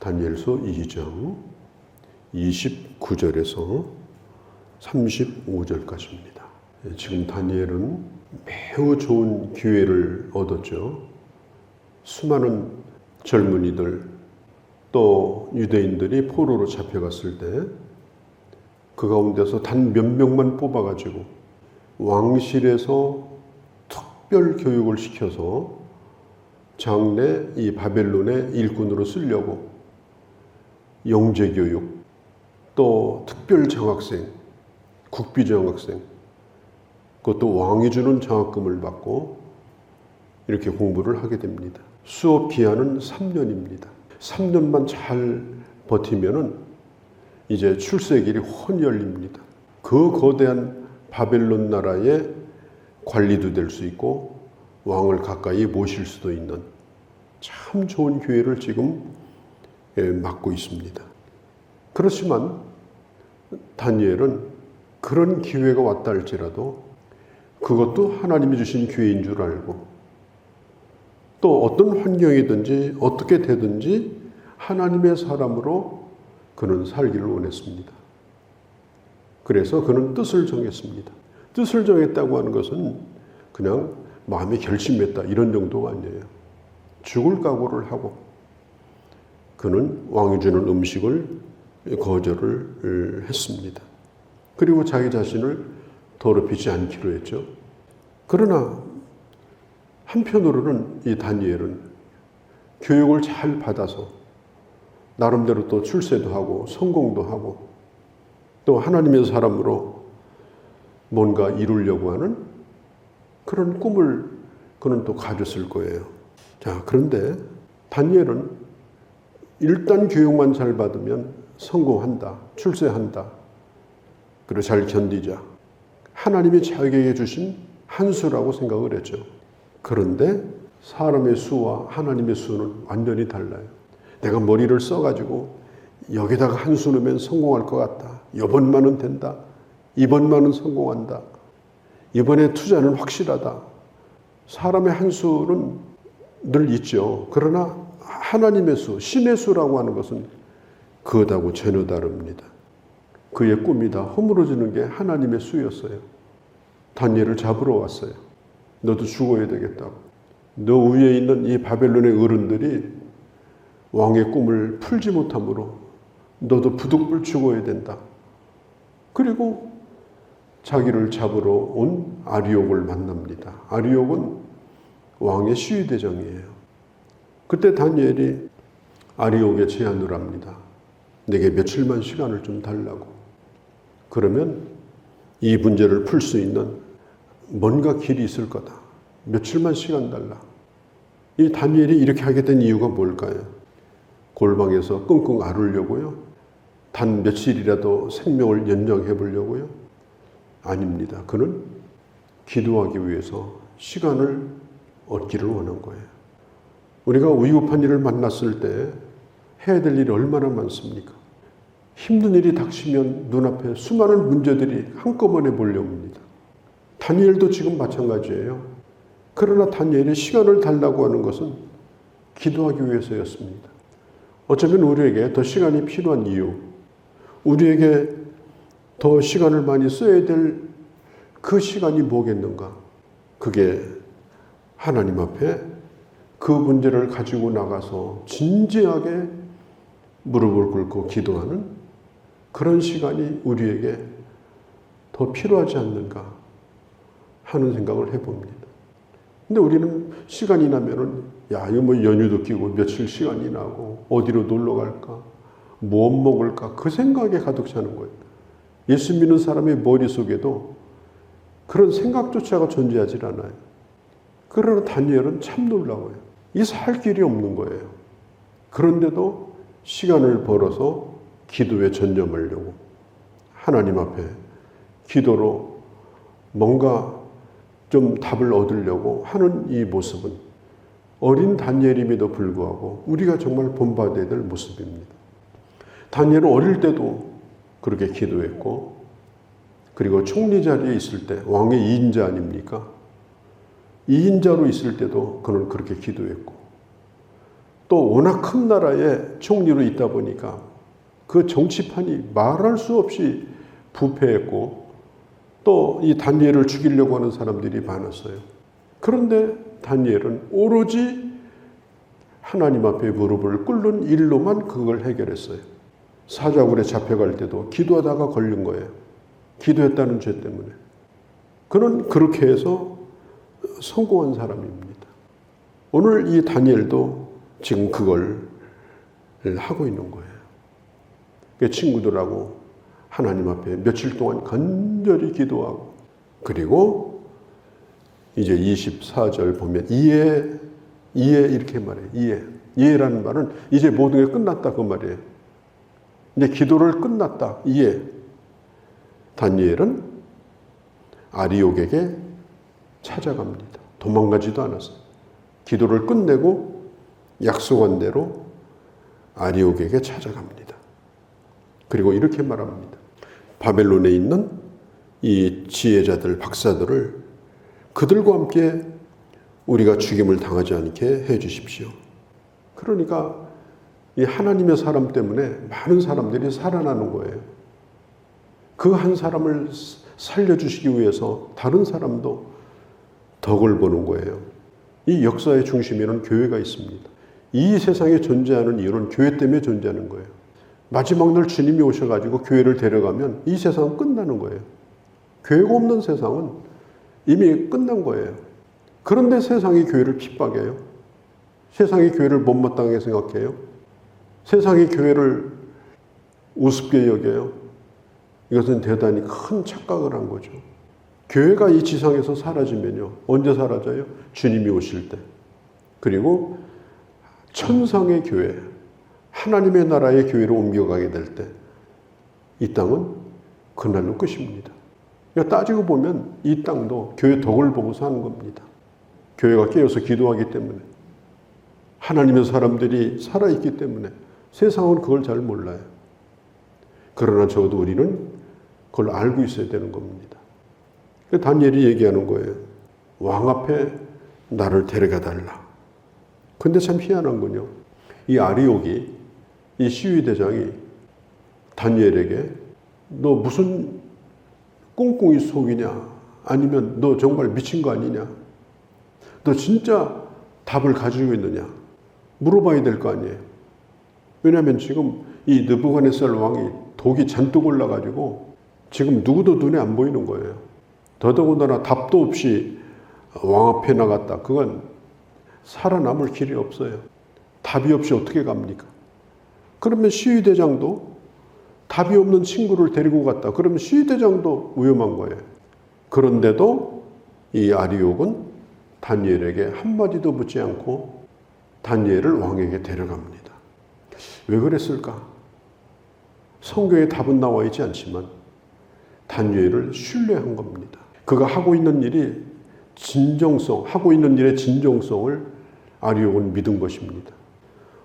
다니엘서 2장 29절에서 35절까지입니다. 지금 다니엘은 매우 좋은 기회를 얻었죠. 수많은 젊은이들 또 유대인들이 포로로 잡혀갔을 때 그 가운데서 단 몇 명만 뽑아가지고 왕실에서 특별 교육을 시켜서 장래 이 바벨론의 일꾼으로 쓰려고 영재교육, 또 특별 장학생, 국비 장학생, 그것도 왕이 주는 장학금을 받고 이렇게 공부를 하게 됩니다. 수업 기한은 3년입니다. 3년만 잘 버티면은 이제 출세길이 훤히 열립니다. 그 거대한 바벨론 나라의 관리도 될 수 있고 왕을 가까이 모실 수도 있는 참 좋은 기회를 지금 맞고 있습니다. 그렇지만 다니엘은 그런 기회가 왔다 할지라도 그것도 하나님이 주신 기회인 줄 알고 또 어떤 환경이든지 어떻게 되든지 하나님의 사람으로 그는 살기를 원했습니다. 그래서 그는 뜻을 정했습니다. 뜻을 정했다고 하는 것은 그냥 마음에 결심했다 이런 정도가 아니에요. 죽을 각오를 하고 그는 왕이 주는 음식을 거절을 했습니다. 그리고 자기 자신을 더럽히지 않기로 했죠. 그러나 한편으로는 이 다니엘은 교육을 잘 받아서 나름대로 또 출세도 하고 성공도 하고 또 하나님의 사람으로 뭔가 이루려고 하는 그런 꿈을 그는 또 가졌을 거예요. 자, 그런데 다니엘은 일단 교육만 잘 받으면 성공한다, 출세한다, 그리고 잘 견디자. 하나님이 자기에게 주신 한 수라고 생각을 했죠. 그런데 사람의 수와 하나님의 수는 완전히 달라요. 내가 머리를 써가지고 여기다가 한 수 넣으면 성공할 것 같다. 이번만은 된다. 이번만은 성공한다. 이번에 투자는 확실하다. 사람의 한 수는 늘 있죠. 그러나 하나님의 수, 신의 수라고 하는 것은 그것하고 전혀 다릅니다. 그의 꿈이 다 허물어지는 게 하나님의 수였어요. 다니엘을 잡으러 왔어요. 너도 죽어야 되겠다고. 너 위에 있는 이 바벨론의 어른들이 왕의 꿈을 풀지 못함으로 너도 부득불 죽어야 된다. 그리고 자기를 잡으러 온 아리옥을 만납니다. 아리옥은 왕의 시위대장이에요. 그때 다니엘이 아리옥에 제안을 합니다. 내게 며칠만 시간을 좀 달라고. 그러면 이 문제를 풀 수 있는 뭔가 길이 있을 거다. 며칠만 시간 달라. 이 다니엘이 이렇게 하게 된 이유가 뭘까요? 골방에서 끙끙 앓으려고요? 단 며칠이라도 생명을 연장해 보려고요? 아닙니다. 그는 기도하기 위해서 시간을 얻기를 원한 거예요. 우리가 위급한 일을 만났을 때 해야 될 일이 얼마나 많습니까? 힘든 일이 닥치면 눈앞에 수많은 문제들이 한꺼번에 몰려옵니다. 다니엘도 지금 마찬가지예요. 그러나 다니엘이 시간을 달라고 하는 것은 기도하기 위해서였습니다. 어쩌면 우리에게 더 시간이 필요한 이유, 우리에게 더 시간을 많이 써야 될 그 시간이 뭐겠는가? 그게 하나님 앞에 그 문제를 가지고 나가서 진지하게 무릎을 꿇고 기도하는 그런 시간이 우리에게 더 필요하지 않는가 하는 생각을 해봅니다. 근데 우리는 시간이 나면은 야, 이거 뭐 연휴도 끼고 며칠 시간이 나고 어디로 놀러 갈까? 뭐 먹을까? 그 생각에 가득 차는 거예요. 예수 믿는 사람의 머릿속에도 그런 생각조차가 존재하지 않아요. 그러나 다니엘은 참 놀라워요. 이 살 길이 없는 거예요. 그런데도 시간을 벌어서 기도에 전념하려고 하나님 앞에 기도로 뭔가 좀 답을 얻으려고 하는 이 모습은 어린 다니엘임에도 불구하고 우리가 정말 본받아야 될 모습입니다. 다니엘은 어릴 때도 그렇게 기도했고 그리고 총리 자리에 있을 때 왕의 2인자 아닙니까? 2인자로 있을 때도 그는 그렇게 기도했고 또 워낙 큰 나라의 총리로 있다 보니까 그 정치판이 말할 수 없이 부패했고 또 이 다니엘을 죽이려고 하는 사람들이 많았어요. 그런데 다니엘은 오로지 하나님 앞에 무릎을 꿇는 일로만 그걸 해결했어요. 사자굴에 잡혀갈 때도 기도하다가 걸린 거예요. 기도했다는 죄 때문에. 그는 그렇게 해서 성공한 사람입니다. 오늘 이 다니엘도 지금 그걸 하고 있는 거예요. 그 친구들하고 하나님 앞에 며칠 동안 간절히 기도하고, 그리고 이제 24절 보면 이에 이렇게 말해요. 이해라는 말은 이제 모든 게 끝났다 그 말이에요. 이제 기도를 끝났다. 다니엘은 아리옥에게 찾아갑니다. 도망가지도 않았어요. 기도를 끝내고 약속한 대로 아리옥에게 찾아갑니다. 그리고 이렇게 말합니다. 바벨론에 있는 이 지혜자들, 박사들을 그들과 함께 우리가 죽임을 당하지 않게 해 주십시오. 그러니까 이 하나님의 사람 때문에 많은 사람들이 살아나는 거예요. 그 한 사람을 살려주시기 위해서 다른 사람도 덕을 보는 거예요. 이 역사의 중심에는 교회가 있습니다. 이 세상에 존재하는 이유는 교회 때문에 존재하는 거예요. 마지막 날 주님이 오셔가지고 교회를 데려가면 이 세상은 끝나는 거예요. 교회가 없는 세상은 이미 끝난 거예요. 그런데 세상이 교회를 핍박해요. 세상이 교회를 못마땅하게 생각해요. 세상이 교회를 우습게 여겨요. 이것은 대단히 큰 착각을 한 거죠. 교회가 이 지상에서 사라지면요. 언제 사라져요? 주님이 오실 때. 그리고 천상의 교회, 하나님의 나라의 교회로 옮겨가게 될 때 이 땅은 그날로 끝입니다. 그러니까 따지고 보면 이 땅도 교회 덕을 보고 사는 겁니다. 교회가 깨어서 기도하기 때문에, 하나님의 사람들이 살아있기 때문에 세상은 그걸 잘 몰라요. 그러나 적어도 우리는 그걸 알고 있어야 되는 겁니다. 다니엘이 얘기하는 거예요. 왕 앞에 나를 데려가 달라. 근데 참 희한한 건요. 이 아리옥이, 이 시위대장이 다니엘에게 너 무슨 꿍꿍이 속이냐? 아니면 너 정말 미친 거 아니냐? 너 진짜 답을 가지고 있느냐? 물어봐야 될 거 아니에요. 왜냐하면 지금 이 느부갓네살 왕이 독이 잔뜩 올라가지고 지금 누구도 눈에 안 보이는 거예요. 더더군다나 답도 없이 왕 앞에 나갔다. 그건 살아남을 길이 없어요. 답이 없이 어떻게 갑니까? 그러면 시위대장도 답이 없는 친구를 데리고 갔다. 그러면 시위대장도 위험한 거예요. 그런데도 이 아리옥은 다니엘에게 한마디도 묻지 않고 다니엘을 왕에게 데려갑니다. 왜 그랬을까? 성경에 답은 나와 있지 않지만 다니엘을 신뢰한 겁니다. 그가 하고 있는 일이 하고 있는 일의 진정성을 아리옥은 믿은 것입니다.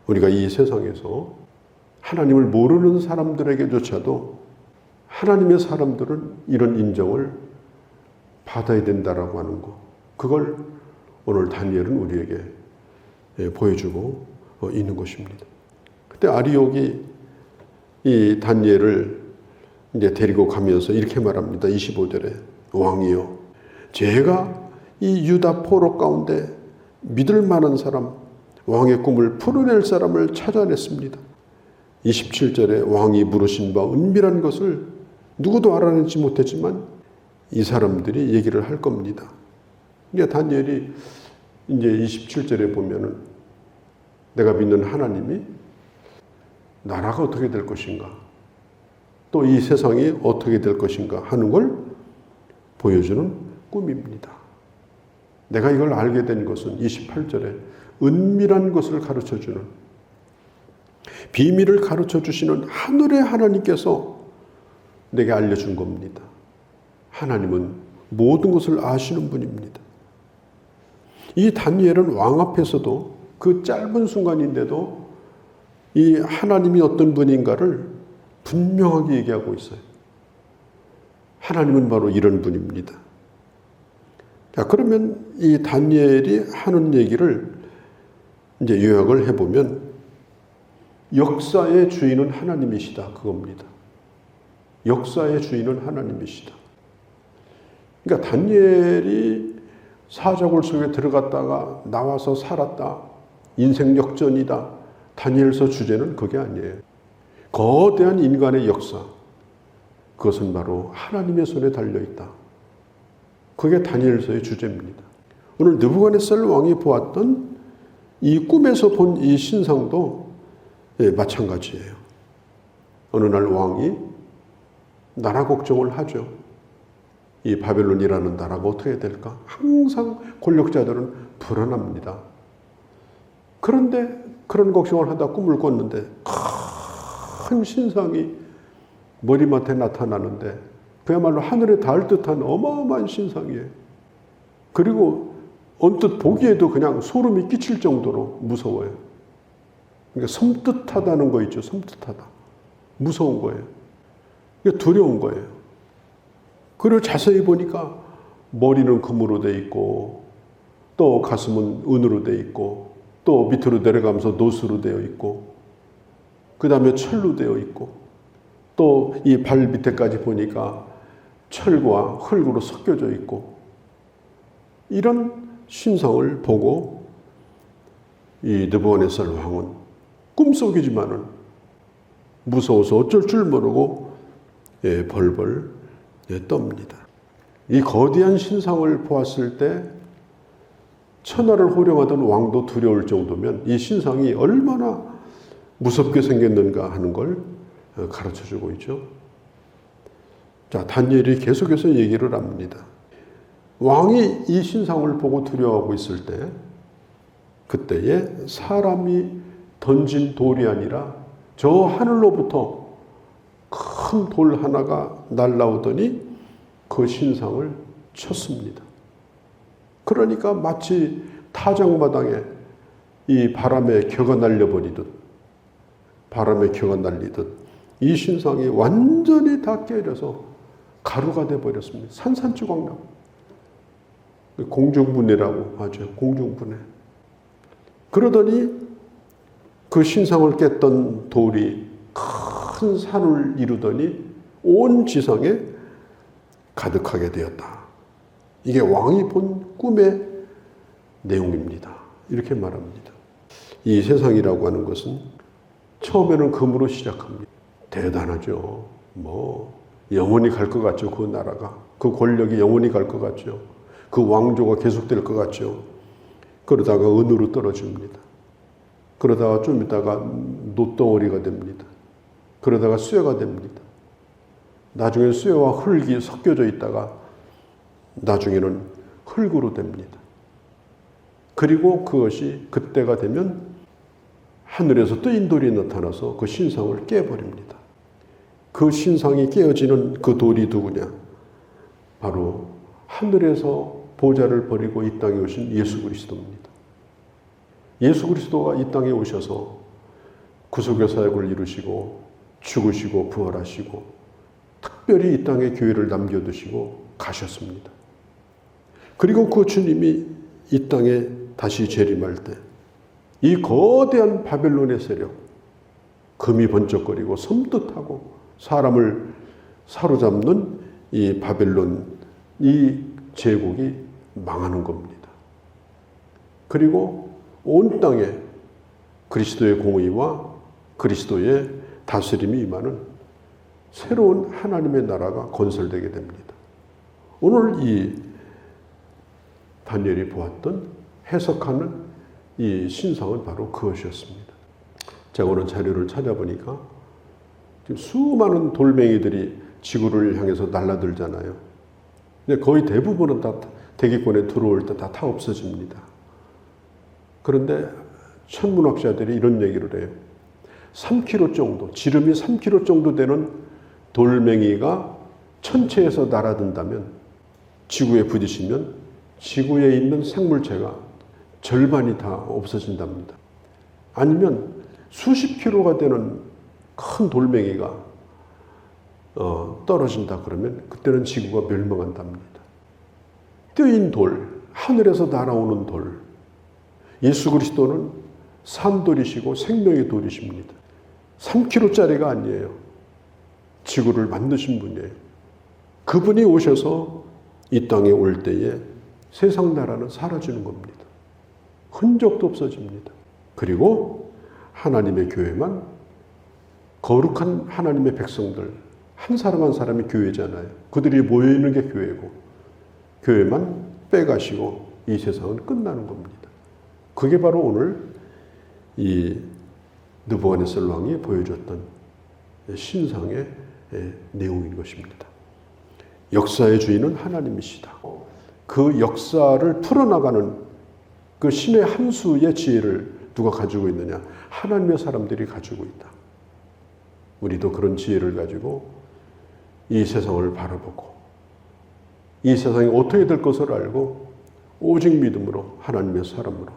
우리가 이 세상에서 하나님을 모르는 사람들에게조차도 하나님의 사람들은 이런 인정을 받아야 된다라고 하는 것. 그걸 오늘 다니엘은 우리에게 보여주고 있는 것입니다. 그때 아리옥이 이 다니엘을 이제 데리고 가면서 이렇게 말합니다. 25절에 왕이여, 제가 이 유다 포로 가운데 믿을 만한 사람, 왕의 꿈을 풀어낼 사람을 찾아냈습니다. 27절에 왕이 물으신 바 은밀한 것을 누구도 알아내지 못했지만 이 사람들이 얘기를 할 겁니다. 이제 다니엘이 이제 27절에 보면은 내가 믿는 하나님이 나라가 어떻게 될 것인가, 또 이 세상이 어떻게 될 것인가 하는 걸 보여주는 꿈입니다. 내가 이걸 알게 된 것은 28절에 은밀한 것을 가르쳐주는, 비밀을 가르쳐주시는 하늘의 하나님께서 내게 알려준 겁니다. 하나님은 모든 것을 아시는 분입니다. 이 다니엘은 왕 앞에서도 그 짧은 순간인데도 이 하나님이 어떤 분인가를 분명하게 얘기하고 있어요. 하나님은 바로 이런 분입니다. 자, 그러면 이 다니엘이 하는 얘기를 이제 요약을 해보면 역사의 주인은 하나님이시다 그겁니다. 역사의 주인은 하나님이시다. 그러니까 다니엘이 사자굴 속에 들어갔다가 나와서 살았다. 인생 역전이다. 다니엘서 주제는 그게 아니에요. 거대한 인간의 역사. 그것은 바로 하나님의 손에 달려있다. 그게 다니엘서의 주제입니다. 오늘 느부갓네살 왕이 보았던 이 꿈에서 본 이 신상도 마찬가지예요. 어느 날 왕이 나라 걱정을 하죠. 이 바벨론이라는 나라가 어떻게 될까? 항상 권력자들은 불안합니다. 그런데 그런 걱정을 하다 꿈을 꿨는데 큰 신상이 머리맡에 나타나는데 그야말로 하늘에 닿을 듯한 어마어마한 신상이에요. 그리고 언뜻 보기에도 그냥 소름이 끼칠 정도로 무서워요. 그러니까 섬뜩하다는 거 있죠. 섬뜩하다. 무서운 거예요. 그러니까 두려운 거예요. 그리고 자세히 보니까 머리는 금으로 돼 있고 또 가슴은 은으로 돼 있고 또 밑으로 내려가면서 노수로 되어 있고 그 다음에 철로 되어 있고 또 이 발 밑에까지 보니까 철과 흙으로 섞여져 있고 이런 신상을 보고 이 느부갓네살 왕은 꿈속이지만은 무서워서 어쩔 줄 모르고 벌벌 떱니다. 이 거대한 신상을 보았을 때 천하를 호령하던 왕도 두려울 정도면 이 신상이 얼마나 무섭게 생겼는가 하는 걸 가르쳐주고 있죠. 자, 다니엘이 계속해서 얘기를 합니다. 왕이 이 신상을 보고 두려워하고 있을 때 그때에 사람이 던진 돌이 아니라 저 하늘로부터 큰 돌 하나가 날라오더니 그 신상을 쳤습니다. 그러니까 마치 타작마당에 이 바람에 겨가 날려버리듯 이 신상이 완전히 다 깨려서 가루가 돼버렸습니다. 산산조각나고 공중분해라고 하죠. 공중분해. 그러더니 그 신상을 깼던 돌이 큰 산을 이루더니 온 지상에 가득하게 되었다. 이게 왕이 본 꿈의 내용입니다. 이렇게 말합니다. 이 세상이라고 하는 것은 처음에는 금으로 시작합니다. 대단하죠. 영원히 갈 것 같죠. 그 나라가. 그 권력이 영원히 갈 것 같죠. 그 왕조가 계속될 것 같죠. 그러다가 은으로 떨어집니다. 그러다가 좀 있다가 놋덩어리가 됩니다. 그러다가 쇠가 됩니다. 나중에 쇠와 흙이 섞여져 있다가 나중에는 흙으로 됩니다. 그리고 그것이 그때가 되면 하늘에서 뜨인 돌이 나타나서 그 신상을 깨버립니다. 그 신상이 깨어지는 그 돌이 누구냐? 바로 하늘에서 보좌를 버리고 이 땅에 오신 예수 그리스도입니다. 예수 그리스도가 이 땅에 오셔서 구속의 사역을 이루시고 죽으시고 부활하시고 특별히 이 땅에 교회를 남겨두시고 가셨습니다. 그리고 그 주님이 이 땅에 다시 재림할 때 이 거대한 바벨론의 세력, 금이 번쩍거리고 섬뜩하고 사람을 사로잡는 이 바벨론, 이 제국이 망하는 겁니다. 그리고 온 땅에 그리스도의 공의와 그리스도의 다스림이 임하는 새로운 하나님의 나라가 건설되게 됩니다. 오늘 이 다니엘이 보았던 해석하는 이 신상은 바로 그것이었습니다. 제가 오늘 자료를 찾아보니까 지금 수많은 돌멩이들이 지구를 향해서 날아들잖아요. 근데 거의 대부분은 다 대기권에 들어올 때 다 없어집니다. 그런데 천문학자들이 이런 얘기를 해요. 3km 정도, 지름이 3km 정도 되는 돌멩이가 천체에서 날아든다면 지구에 부딪히면 지구에 있는 생물체가 절반이 다 없어진답니다. 아니면 수십 킬로가 되는 큰 돌멩이가 떨어진다 그러면 그때는 지구가 멸망한답니다. 뜨인 돌, 하늘에서 날아오는 돌. 예수 그리스도는 산돌이시고 생명의 돌이십니다. 3kg짜리가 아니에요. 지구를 만드신 분이에요. 그분이 오셔서 이 땅에 올 때에 세상 나라는 사라지는 겁니다. 흔적도 없어집니다. 그리고 하나님의 교회만, 거룩한 하나님의 백성들, 한 사람 한 사람이 교회잖아요. 그들이 모여있는 게 교회고, 교회만 빼가시고 이 세상은 끝나는 겁니다. 그게 바로 오늘 이 느부갓네살 왕이 보여줬던 신상의 내용인 것입니다. 역사의 주인은 하나님이시다. 그 역사를 풀어나가는 그 신의 한 수의 지혜를 누가 가지고 있느냐? 하나님의 사람들이 가지고 있다. 우리도 그런 지혜를 가지고 이 세상을 바라보고 이 세상이 어떻게 될 것을 알고 오직 믿음으로 하나님의 사람으로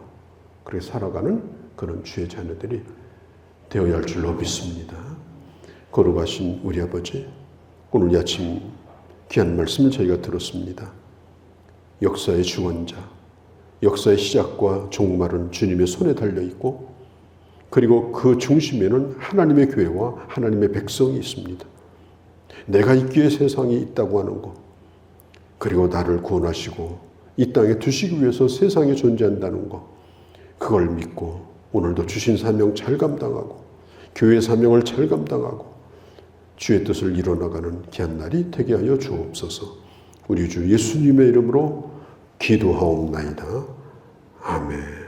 그렇게 살아가는 그런 주의 자녀들이 되어야 할 줄로 믿습니다. 거룩하신 우리 아버지, 오늘 이 아침 귀한 말씀을 저희가 들었습니다. 역사의 주관자, 역사의 시작과 종말은 주님의 손에 달려있고, 그리고 그 중심에는 하나님의 교회와 하나님의 백성이 있습니다. 내가 있기에 세상이 있다고 하는 것, 그리고 나를 구원하시고 이 땅에 두시기 위해서 세상에 존재한다는 것, 그걸 믿고 오늘도 주신 사명 잘 감당하고 교회 사명을 잘 감당하고 주의 뜻을 이뤄나가는 귀한 날이 되게 하여 주옵소서. 우리 주 예수님의 이름으로 기도하옵나이다. 아멘.